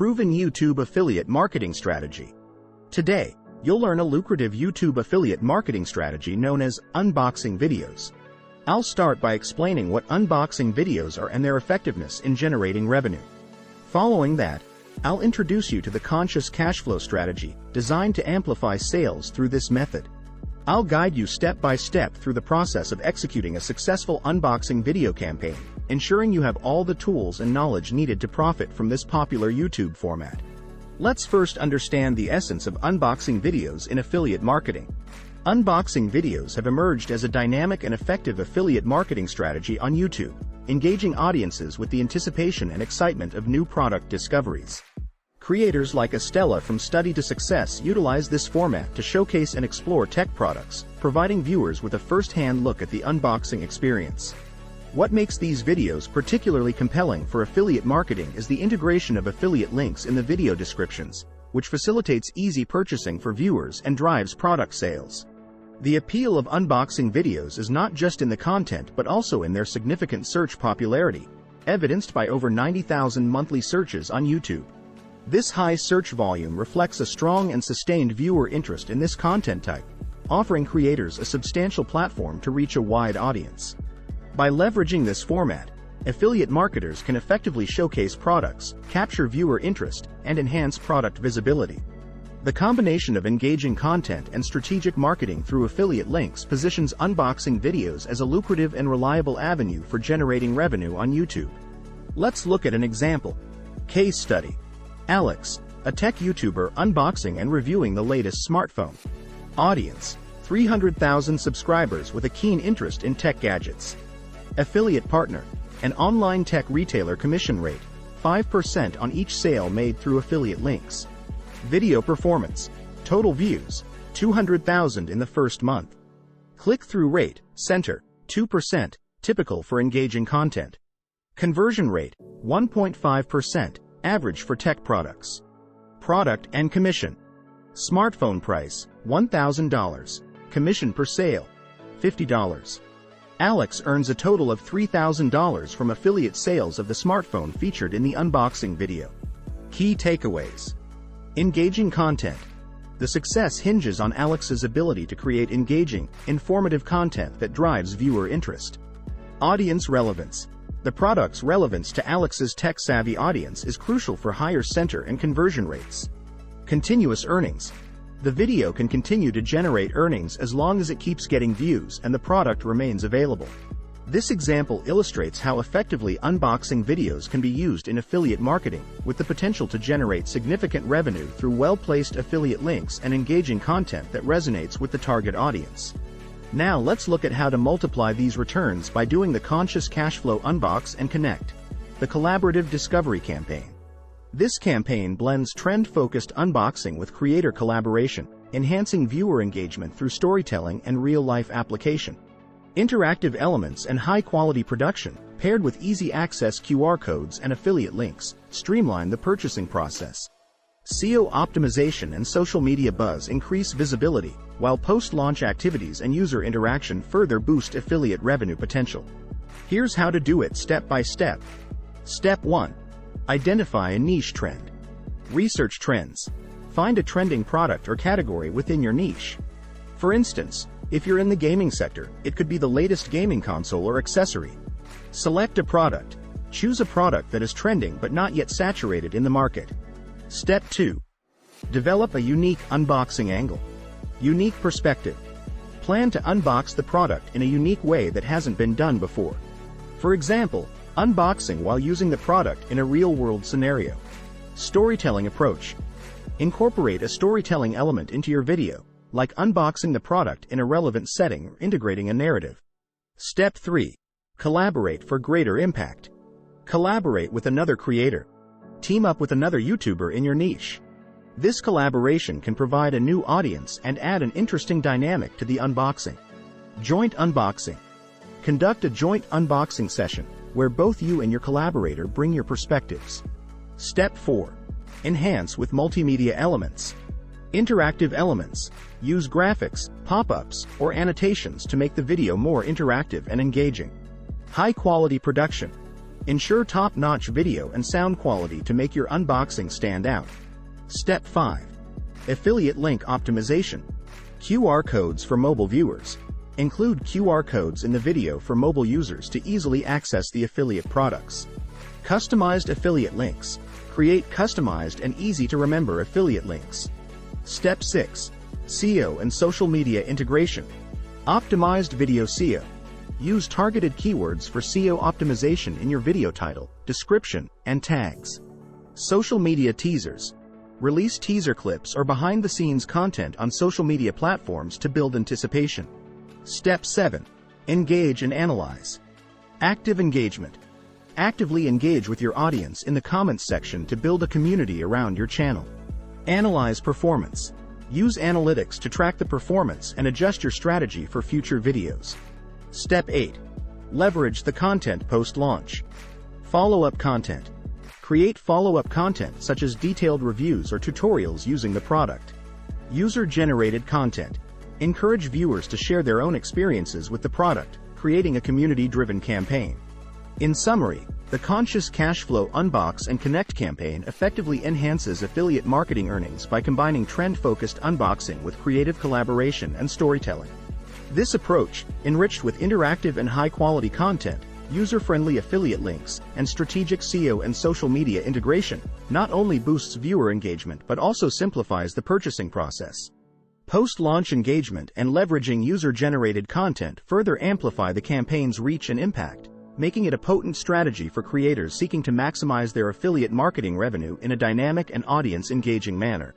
proven YouTube affiliate marketing strategy. Today, you'll learn a lucrative YouTube affiliate marketing strategy known as unboxing videos. I'll start by explaining what unboxing videos are and their effectiveness in generating revenue. Following that, I'll introduce you to the conscious cash flow strategy designed to amplify sales through this method. I'll guide you step by step through the process of executing a successful unboxing video campaign, ensuring you have all the tools and knowledge needed to profit from this popular YouTube format. Let's first understand the essence of unboxing videos in affiliate marketing. Unboxing videos have emerged as a dynamic and effective affiliate marketing strategy on YouTube, engaging audiences with the anticipation and excitement of new product discoveries. Creators like Estella from Study to Success utilize this format to showcase and explore tech products, providing viewers with a first-hand look at the unboxing experience. What makes these videos particularly compelling for affiliate marketing is the integration of affiliate links in the video descriptions, which facilitates easy purchasing for viewers and drives product sales. The appeal of unboxing videos is not just in the content but also in their significant search popularity, evidenced by over 90,000 monthly searches on YouTube. This high search volume reflects a strong and sustained viewer interest in this content type, offering creators a substantial platform to reach a wide audience. By leveraging this format, affiliate marketers can effectively showcase products, capture viewer interest, and enhance product visibility. The combination of engaging content and strategic marketing through affiliate links positions unboxing videos as a lucrative and reliable avenue for generating revenue on YouTube. Let's look at an example. Case study. Alex, a tech YouTuber unboxing and reviewing the latest smartphone. Audience: 300,000 subscribers with a keen interest in tech gadgets. Affiliate partner: an online tech retailer. Commission rate: 5% on each sale made through affiliate links. Video performance: total views: 200,000 in the first month. Click-through rate: center, 2%, typical for engaging content. Conversion rate: 1.5%, average for tech products. Product and commission: smartphone price: $1,000, commission per sale: $50. Alex earns a total of $3,000 from affiliate sales of the smartphone featured in the unboxing video. Key takeaways: engaging content. The success hinges on Alex's ability to create engaging, informative content that drives viewer interest. Audience relevance. The product's relevance to Alex's tech-savvy audience is crucial for higher center and conversion rates. Continuous earnings. The video can continue to generate earnings as long as it keeps getting views and the product remains available. This example illustrates how effectively unboxing videos can be used in affiliate marketing, with the potential to generate significant revenue through well-placed affiliate links and engaging content that resonates with the target audience. Now let's look at how to multiply these returns by doing the conscious cash flow unbox and connect. The collaborative discovery campaign. This campaign blends trend-focused unboxing with creator collaboration, enhancing viewer engagement through storytelling and real-life application. Interactive elements and high-quality production, paired with easy-access QR codes and affiliate links, streamline the purchasing process. SEO optimization and social media buzz increase visibility, while post-launch activities and user interaction further boost affiliate revenue potential. Here's how to do it step by step. Step 1. Identify a niche trend. Research trends. Find a trending product or category within your niche. For instance, if you're in the gaming sector, it could be the latest gaming console or accessory. Select a product. Choose a product that is trending but not yet saturated in the market. Step 2. Develop a unique unboxing angle. Unique perspective. Plan to unbox the product in a unique way that hasn't been done before. For example, unboxing while using the product in a real-world scenario. Storytelling approach. Incorporate a storytelling element into your video, like unboxing the product in a relevant setting or integrating a narrative. Step 3. Collaborate for greater impact. Collaborate with another creator. Team up with another YouTuber in your niche. This collaboration can provide a new audience and add an interesting dynamic to the unboxing. Joint unboxing. Conduct a joint unboxing session, where both you and your collaborator bring your perspectives. Step 4. Enhance with multimedia elements. Interactive elements. Use graphics, pop-ups, or annotations to make the video more interactive and engaging. High-quality production. Ensure top-notch video and sound quality to make your unboxing stand out. Step 5. Affiliate link optimization. QR codes for mobile viewers. Include QR codes in the video for mobile users to easily access the affiliate products. Customized affiliate links. Create customized and easy-to-remember affiliate links. Step 6. SEO and social media integration. Optimized video SEO. Use targeted keywords for SEO optimization in your video title, description, and tags. Social media teasers. Release teaser clips or behind-the-scenes content on social media platforms to build anticipation. Step 7. Engage and analyze. Active engagement. Actively engage with your audience in the comments section to build a community around your channel. Analyze performance. Use analytics to track the performance and adjust your strategy for future videos. Step 8. Leverage the content post-launch. Follow-up content. Create follow-up content such as detailed reviews or tutorials using the product. User-generated content. Encourage viewers to share their own experiences with the product, creating a community-driven campaign. In summary, the Conscious Cash Flow Unbox and Connect campaign effectively enhances affiliate marketing earnings by combining trend-focused unboxing with creative collaboration and storytelling. This approach, enriched with interactive and high-quality content, user-friendly affiliate links, and strategic SEO and social media integration, not only boosts viewer engagement but also simplifies the purchasing process. Post-launch engagement and leveraging user-generated content further amplify the campaign's reach and impact, making it a potent strategy for creators seeking to maximize their affiliate marketing revenue in a dynamic and audience-engaging manner.